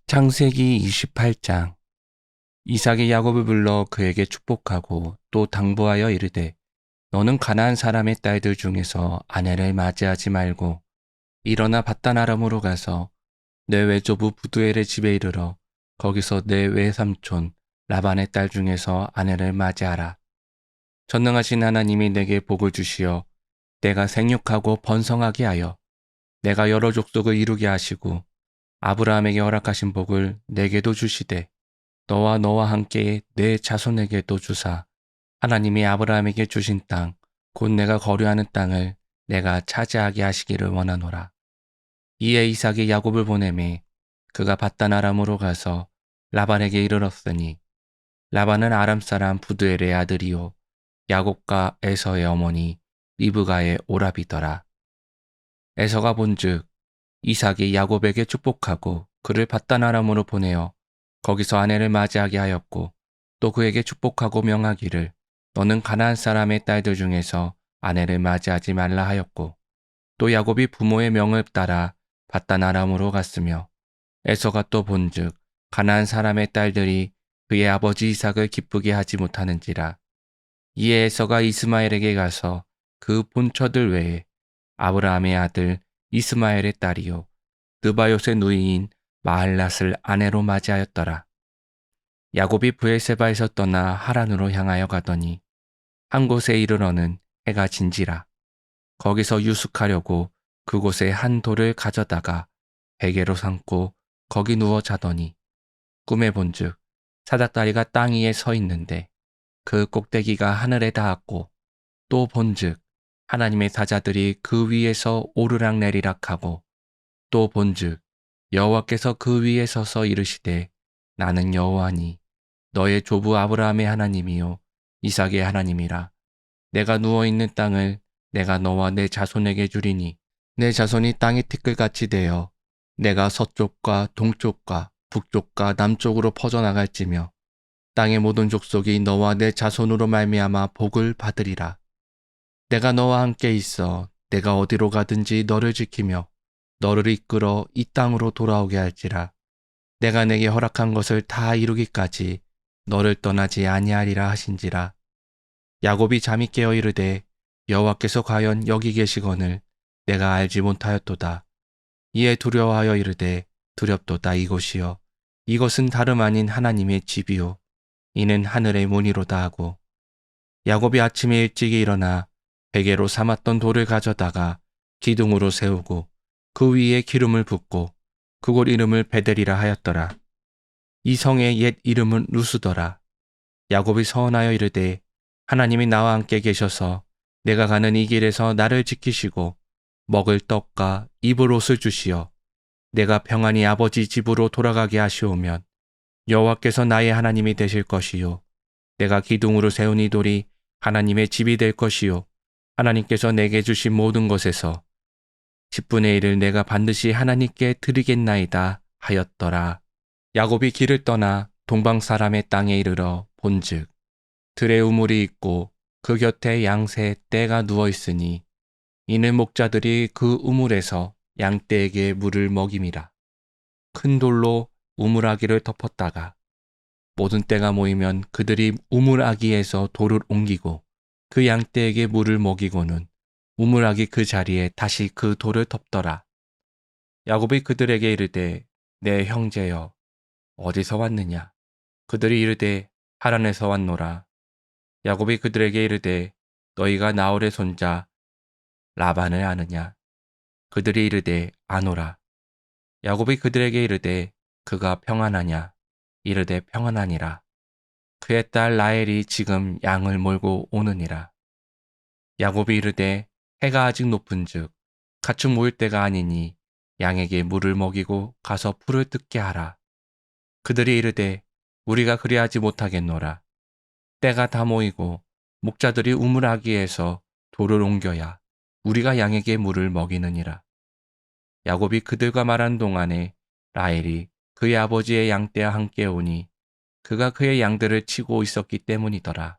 창세기 28장. 이삭이 야곱을 불러 그에게 축복하고 또 당부하여 이르되 너는 가나안 사람의 딸들 중에서 아내를 맞이하지 말고 일어나 밧단 아람으로 가서 내 외조부 부두엘의 집에 이르러 거기서 내 외삼촌 라반의 딸 중에서 아내를 맞이하라. 전능하신 하나님이 내게 복을 주시어 내가 생육하고 번성하게 하여 내가 여러 족속을 이루게 하시고 아브라함에게 허락하신 복을 내게도 주시되 너와 너와 함께 내 자손에게도 주사 하나님이 아브라함에게 주신 땅 곧 내가 거류하는 땅을 내가 차지하게 하시기를 원하노라. 이에 이삭이 야곱을 보내매 그가 밧단 아람으로 가서 라반에게 이르렀으니 라반은 아람 사람 부두엘의 아들이요 야곱과 에서의 어머니 리브가의 오라비더라. 에서가 본즉 이삭이 야곱에게 축복하고 그를 밧단 아람으로 보내어 거기서 아내를 맞이하게 하였고 또 그에게 축복하고 명하기를 너는 가나안 사람의 딸들 중에서 아내를 맞이하지 말라 하였고 또 야곱이 부모의 명을 따라 밧단 아람으로 갔으며 에서가 또 본즉 가나안 사람의 딸들이 그의 아버지 이삭을 기쁘게 하지 못하는지라. 이에 에서가 이스마엘에게 가서 그 본처들 외에 아브라함의 아들 이스마엘의 딸이요 느바요의 누이인 마할랏을 아내로 맞이하였더라. 야곱이 브엘세바에서 떠나 하란으로 향하여 가더니 한 곳에 이르러는 해가 진지라. 거기서 유숙하려고 그곳에 한 돌을 가져다가 베개로 삼고 거기 누워 자더니 꿈에 본즉 사닥다리가 땅 위에 서 있는데 그 꼭대기가 하늘에 닿았고 또 본즉 하나님의 사자들이 그 위에서 오르락내리락하고 또 본즉 여호와께서 그 위에 서서 이르시되 나는 여호와니 너의 조부 아브라함의 하나님이요 이삭의 하나님이라. 내가 누워있는 땅을 내가 너와 내 자손에게 주리니 내 자손이 땅의 티끌같이 되어 내가 서쪽과 동쪽과 북쪽과 남쪽으로 퍼져나갈지며 땅의 모든 족속이 너와 내 자손으로 말미암아 복을 받으리라. 내가 너와 함께 있어 내가 어디로 가든지 너를 지키며 너를 이끌어 이 땅으로 돌아오게 할지라. 내가 내게 허락한 것을 다 이루기까지 너를 떠나지 아니하리라 하신지라. 야곱이 잠이 깨어 이르되 여호와께서 과연 여기 계시거늘 내가 알지 못하였도다. 이에 두려워하여 이르되 두렵도다. 이곳이여 이것은 다름 아닌 하나님의 집이요 이는 하늘의 문이로다 하고 야곱이 아침에 일찍이 일어나 베개로 삼았던 돌을 가져다가 기둥으로 세우고 그 위에 기름을 붓고 그곳 이름을 베델이라 하였더라. 이 성의 옛 이름은 루스더라. 야곱이 서원하여 이르되 하나님이 나와 함께 계셔서 내가 가는 이 길에서 나를 지키시고 먹을 떡과 입을 옷을 주시어 내가 평안히 아버지 집으로 돌아가게 하시오면 여호와께서 나의 하나님이 되실 것이요 내가 기둥으로 세운 이 돌이 하나님의 집이 될 것이요 하나님께서 내게 주신 모든 것에서 10분의 1을 내가 반드시 하나님께 드리겠나이다 하였더라. 야곱이 길을 떠나 동방 사람의 땅에 이르러 본즉 들에 우물이 있고 그 곁에 양새 떼가 누워 있으니 이는 목자들이 그 우물에서 양떼에게 물을 먹임이라. 큰 돌로 우물아기를 덮었다가 모든 떼가 모이면 그들이 우물아기에서 돌을 옮기고 그 양떼에게 물을 먹이고는 우물아기 그 자리에 다시 그 돌을 덮더라. 야곱이 그들에게 이르되 내 형제여 어디서 왔느냐? 그들이 이르되 하란에서 왔노라. 야곱이 그들에게 이르되 너희가 나홀의 손자 라반을 아느냐? 그들이 이르되 아노라. 야곱이 그들에게 이르되 그가 평안하냐? 이르되 평안하니라. 그의 딸 라헬이 지금 양을 몰고 오느니라. 야곱이 이르되 해가 아직 높은즉 가축 모일 때가 아니니 양에게 물을 먹이고 가서 풀을 뜯게 하라. 그들이 이르되 우리가 그리하지 못하겠노라. 때가 다 모이고 목자들이 우물아기에서 돌을 옮겨야 우리가 양에게 물을 먹이느니라. 야곱이 그들과 말한 동안에 라헬이 그의 아버지의 양떼와 함께 오니 그가 그의 양들을 치고 있었기 때문이더라.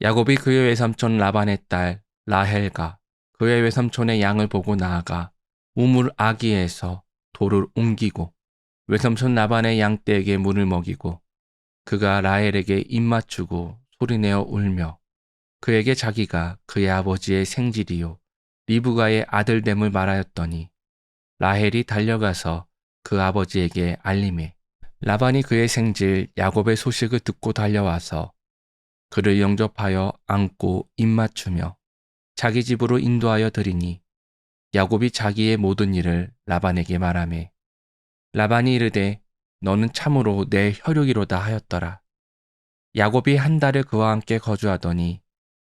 야곱이 그의 외삼촌 라반의 딸 라헬과 그의 외삼촌의 양을 보고 나아가 우물 아기에서 돌을 옮기고 외삼촌 라반의 양떼에게 물을 먹이고 그가 라헬에게 입 맞추고 소리내어 울며 그에게 자기가 그의 아버지의 생질이요 리브가의 아들됨을 말하였더니 라헬이 달려가서 그 아버지에게 알림해 라반이 그의 생질 야곱의 소식을 듣고 달려와서 그를 영접하여 안고 입 맞추며 자기 집으로 인도하여 드리니 야곱이 자기의 모든 일을 라반에게 말하매 라반이 이르되 너는 참으로 내 혈육이로다 하였더라. 야곱이 한 달을 그와 함께 거주하더니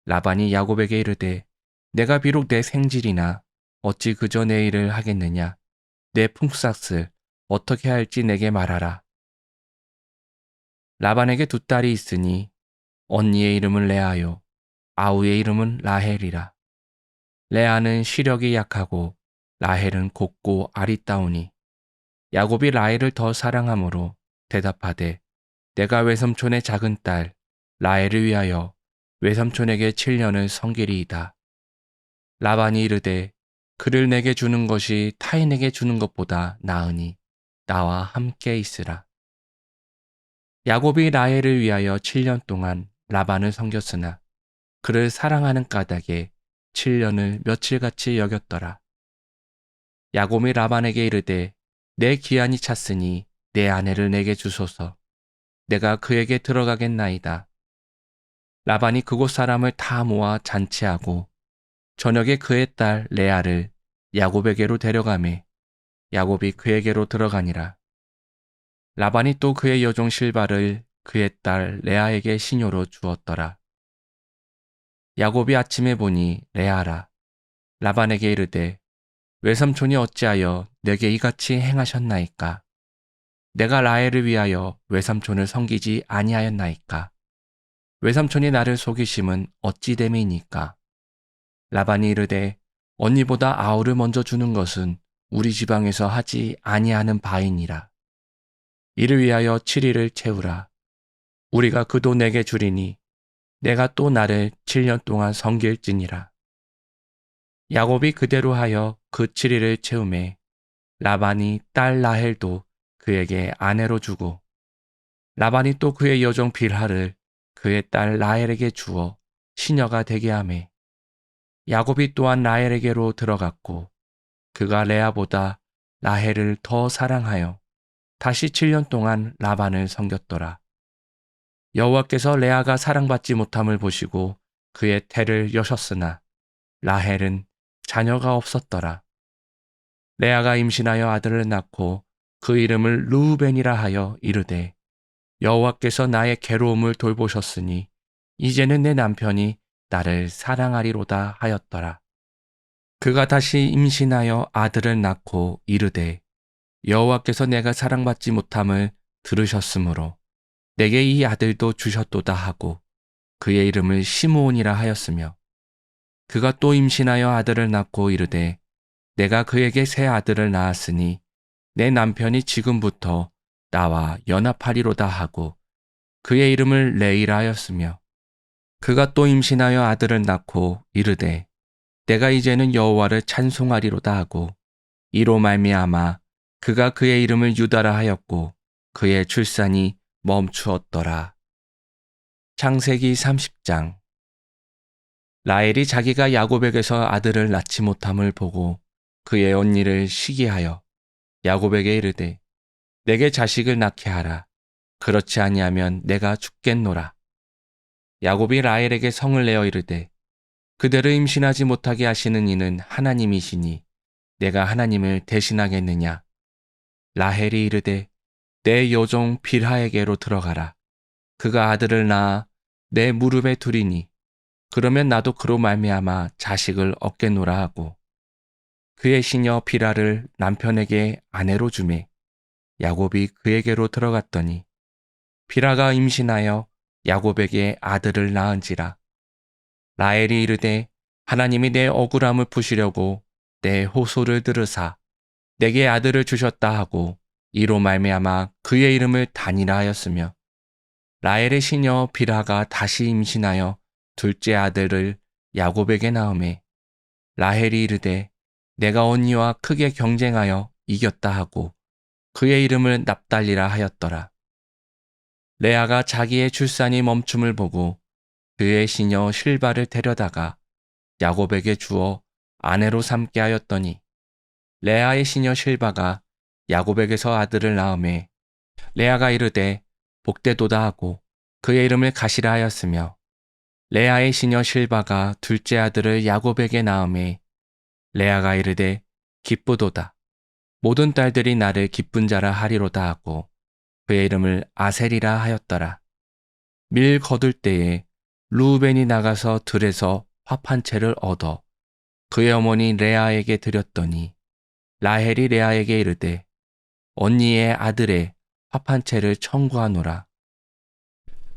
라반이 야곱에게 이르되 내가 비록 내 생질이나 어찌 그저 내 일을 하겠느냐 내 품삯을 어떻게 할지 내게 말하라. 라반에게 두 딸이 있으니 언니의 이름은 레아요 아우의 이름은 라헬이라. 레아는 시력이 약하고 라헬은 곱고 아리따우니 야곱이 라헬을 더 사랑하므로 대답하되 내가 외삼촌의 작은 딸 라헬을 위하여 외삼촌에게 7년을 섬기리이다. 라반이 이르되 그를 내게 주는 것이 타인에게 주는 것보다 나으니 나와 함께 있으라. 야곱이 라헬을 위하여 7년 동안 라반을 섬겼으나 그를 사랑하는 까닭에 7년을 며칠같이 여겼더라. 야곱이 라반에게 이르되 내 기한이 찼으니 내 아내를 내게 주소서. 내가 그에게 들어가겠나이다. 라반이 그곳 사람을 다 모아 잔치하고 저녁에 그의 딸 레아를 야곱에게로 데려가매 야곱이 그에게로 들어가니라. 라반이 또 그의 여종 실바를 그의 딸 레아에게 시녀로 주었더라. 야곱이 아침에 보니 레아라. 라반에게 이르되 외삼촌이 어찌하여 내게 이같이 행하셨나이까? 내가 라헬을 위하여 외삼촌을 섬기지 아니하였나이까? 외삼촌이 나를 속이심은 어찌 됨이니까? 라반이 이르되 언니보다 아우를 먼저 주는 것은 우리 지방에서 하지 아니하는 바이니라. 이를 위하여 7일을 채우라. 우리가 그도 내게 주리니 내가 또 나를 7년 동안 섬길지니라. 야곱이 그대로 하여 그 7일을 채우매 라반이 딸 라헬도 그에게 아내로 주고 라반이 또 그의 여종 빌하를 그의 딸 라헬에게 주어 시녀가 되게 하매 야곱이 또한 라헬에게로 들어갔고 그가 레아보다 라헬을 더 사랑하여 다시 7년 동안 라반을 섬겼더라. 여호와께서 레아가 사랑받지 못함을 보시고 그의 태를 여셨으나 라헬은 자녀가 없었더라. 레아가 임신하여 아들을 낳고 그 이름을 르우벤이라 하여 이르되 여호와께서 나의 괴로움을 돌보셨으니 이제는 내 남편이 나를 사랑하리로다 하였더라. 그가 다시 임신하여 아들을 낳고 이르되 여호와께서 내가 사랑받지 못함을 들으셨으므로 내게 이 아들도 주셨도다 하고 그의 이름을 시므온이라 하였으며 그가 또 임신하여 아들을 낳고 이르되 내가 그에게 새 아들을 낳았으니 내 남편이 지금부터 나와 연합하리로다 하고 그의 이름을 레이라 하였으며 그가 또 임신하여 아들을 낳고 이르되 내가 이제는 여호와를 찬송하리로다 하고 이로 말미암아 그가 그의 이름을 유다라 하였고 그의 출산이 멈추었더라. 창세기 30장. 라헬이 자기가 야곱에게서 아들을 낳지 못함을 보고 그의 언니를 시기하여 야곱에게 이르되 내게 자식을 낳게 하라. 그렇지 아니하면 내가 죽겠노라. 야곱이 라헬에게 성을 내어 이르되 그대를 임신하지 못하게 하시는 이는 하나님이시니 내가 하나님을 대신하겠느냐. 라헬이 이르되 내 여종 빌하에게로 들어가라. 그가 아들을 낳아 내 무릎에 두리니 그러면 나도 그로 말미암아 자식을 얻겠노라 하고 그의 시녀 빌하를 남편에게 아내로 주매 야곱이 그에게로 들어갔더니 빌하가 임신하여 야곱에게 아들을 낳은지라. 라헬이 이르되 하나님이 내 억울함을 푸시려고 내 호소를 들으사 내게 아들을 주셨다 하고 이로 말미암아 그의 이름을 단이라 하였으며 라헬의 시녀 빌하가 다시 임신하여 둘째 아들을 야곱에게 낳음에 라헬이 이르되 내가 언니와 크게 경쟁하여 이겼다 하고 그의 이름을 납달리라 하였더라. 레아가 자기의 출산이 멈춤을 보고 그의 시녀 실바를 데려다가 야곱에게 주어 아내로 삼게 하였더니 레아의 시녀 실바가 야곱에게서 아들을 낳음에 레아가 이르되 복되도다 하고 그의 이름을 가시라 하였으며 레아의 시녀 실바가 둘째 아들을 야곱에게 낳음에 레아가 이르되 기쁘도다 모든 딸들이 나를 기쁜 자라 하리로다 하고 그의 이름을 아셀이라 하였더라. 밀 거둘 때에 루벤이 나가서 들에서 합 한 채를 얻어 그의 어머니 레아에게 드렸더니 라헬이 레아에게 이르되 언니의 아들의 합 한 채를 청구하노라.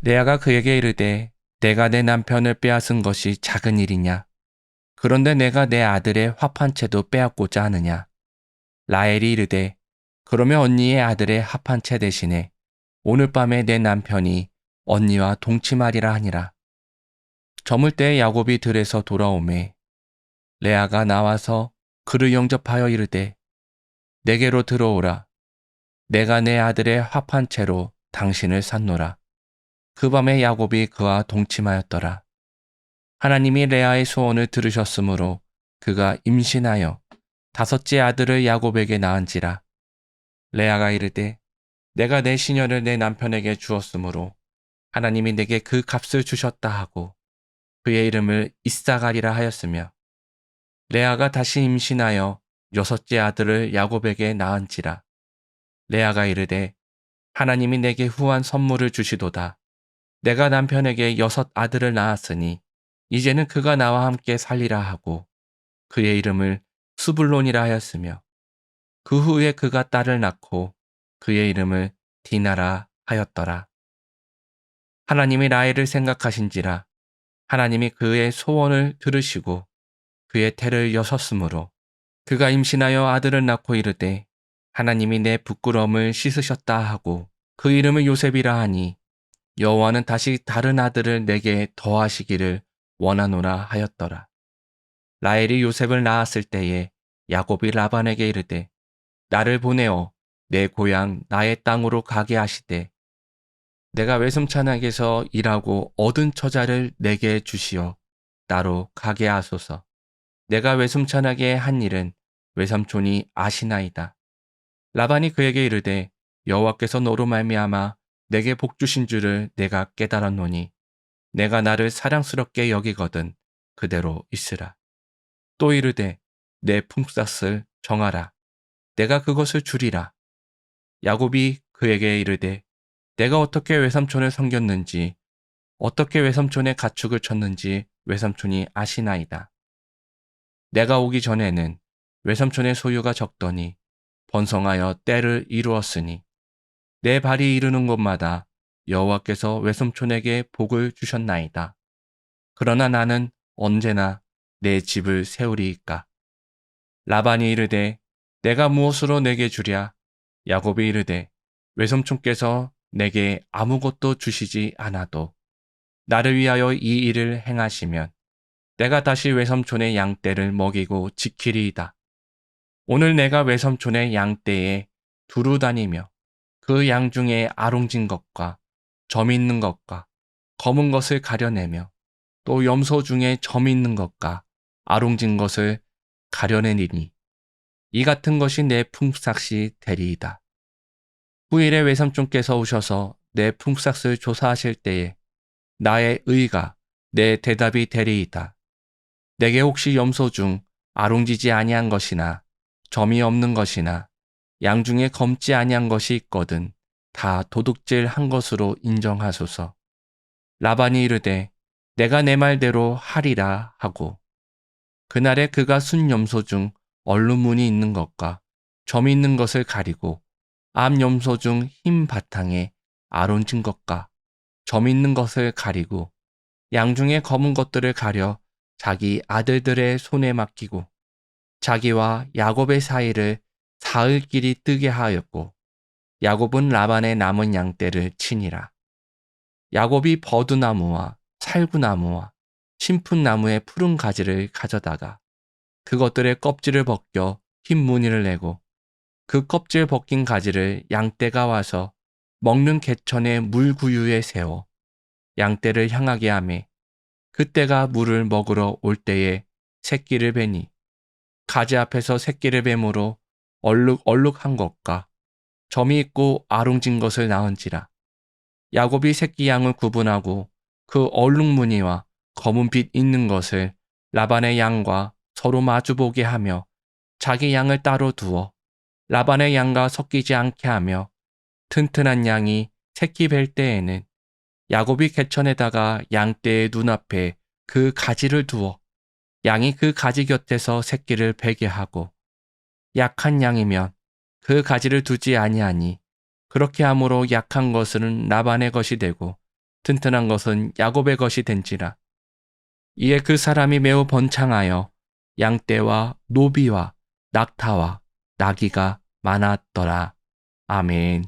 레아가 그에게 이르되 내가 내 남편을 빼앗은 것이 작은 일이냐? 그런데 내가 내 아들의 합 한 채도 빼앗고자 하느냐? 라헬이 이르되 그러면 언니의 아들의 합 한 채 대신에 오늘 밤에 내 남편이 언니와 동침하리라 하니라. 저물 때 야곱이 들에서 돌아오매 레아가 나와서 그를 영접하여 이르되 내게로 들어오라. 내가 내 아들의 합 한 채로 당신을 샀노라. 그 밤에 야곱이 그와 동침하였더라. 하나님이 레아의 소원을 들으셨으므로 그가 임신하여 다섯째 아들을 야곱에게 낳은지라. 레아가 이르되 내가 내 시녀를 내 남편에게 주었으므로 하나님이 내게 그 값을 주셨다 하고 그의 이름을 이사갈이라 하였으며 레아가 다시 임신하여 여섯째 아들을 야곱에게 낳은지라. 레아가 이르되 하나님이 내게 후한 선물을 주시도다. 내가 남편에게 여섯 아들을 낳았으니 이제는 그가 나와 함께 살리라 하고 그의 이름을 스불론이라 하였으며 그 후에 그가 딸을 낳고 그의 이름을 디나라 하였더라. 하나님이 라헬을 생각하신지라. 하나님이 그의 소원을 들으시고 그의 태를 여셨으므로 그가 임신하여 아들을 낳고 이르되 하나님이 내 부끄러움을 씻으셨다 하고 그 이름을 요셉이라 하니 여호와는 다시 다른 아들을 내게 더하시기를 원하노라 하였더라. 라헬이 요셉을 낳았을 때에 야곱이 라반에게 이르되 나를 보내어 내 고향 나의 땅으로 가게 하시되 내가 외손자에게서 일하고 얻은 처자를 내게 주시어 나로 가게 하소서. 내가 외손자에게 한 일은 외삼촌이 아시나이다. 라반이 그에게 이르되 여호와께서 너로 말미암아 내게 복 주신 줄을 내가 깨달았노니 내가 나를 사랑스럽게 여기거든 그대로 있으라. 또 이르되 내 품삯을 정하라. 내가 그것을 주리라. 야곱이 그에게 이르되 내가 어떻게 외삼촌을 섬겼는지 어떻게 외삼촌의 가축을 쳤는지 외삼촌이 아시나이다. 내가 오기 전에는 외삼촌의 소유가 적더니 번성하여 때를 이루었으니 내 발이 이르는 곳마다 여호와께서 외삼촌에게 복을 주셨나이다. 그러나 나는 언제나 내 집을 세우리이까. 라반이 이르되 내가 무엇으로 내게 주랴? 야곱이 이르되 외삼촌께서 내게 아무것도 주시지 않아도 나를 위하여 이 일을 행하시면 내가 다시 외삼촌의 양떼를 먹이고 지키리이다. 오늘 내가 외삼촌의 양떼에 두루 다니며 그 양 중에 아롱진 것과 점 있는 것과 검은 것을 가려내며 또 염소 중에 점 있는 것과 아롱진 것을 가려내리니 이 같은 것이 내 품삯이 되리이다. 후일에 외삼촌께서 오셔서 내 품삯을 조사하실 때에 나의 의가 내 대답이 되리이다. 내게 혹시 염소 중 아롱지지 아니한 것이나 점이 없는 것이나 양 중에 검지 아니한 것이 있거든 다 도둑질 한 것으로 인정하소서. 라반이 이르되 내가 내 말대로 하리라 하고 그날에 그가 순 염소 중 얼룩무늬 있는 것과 점이 있는 것을 가리고 암 염소 중 흰 바탕에 아론진 것과 점 있는 것을 가리고 양 중에 검은 것들을 가려 자기 아들들의 손에 맡기고 자기와 야곱의 사이를 사흘 길이 뜨게 하였고 야곱은 라반의 남은 양떼를 치니라. 야곱이 버드나무와 살구나무와 신풋나무의 푸른 가지를 가져다가 그것들의 껍질을 벗겨 흰 무늬를 내고 그 껍질 벗긴 가지를 양떼가 와서 먹는 개천의 물구유에 세워 양떼를 향하게 하매 그때가 물을 먹으러 올 때에 새끼를 베니 가지 앞에서 새끼를 뱀으로 얼룩얼룩한 것과 점이 있고 아롱진 것을 낳은지라. 야곱이 새끼 양을 구분하고 그 얼룩무늬와 검은 빛 있는 것을 라반의 양과 서로 마주보게 하며 자기 양을 따로 두어 라반의 양과 섞이지 않게 하며 튼튼한 양이 새끼 뵐 때에는 야곱이 개천에다가 양떼의 눈앞에 그 가지를 두어 양이 그 가지 곁에서 새끼를 베게 하고 약한 양이면 그 가지를 두지 아니하니 그렇게 함으로 약한 것은 라반의 것이 되고 튼튼한 것은 야곱의 것이 된지라. 이에 그 사람이 매우 번창하여 양떼와 노비와 낙타와 나귀가 많았더라. 아멘.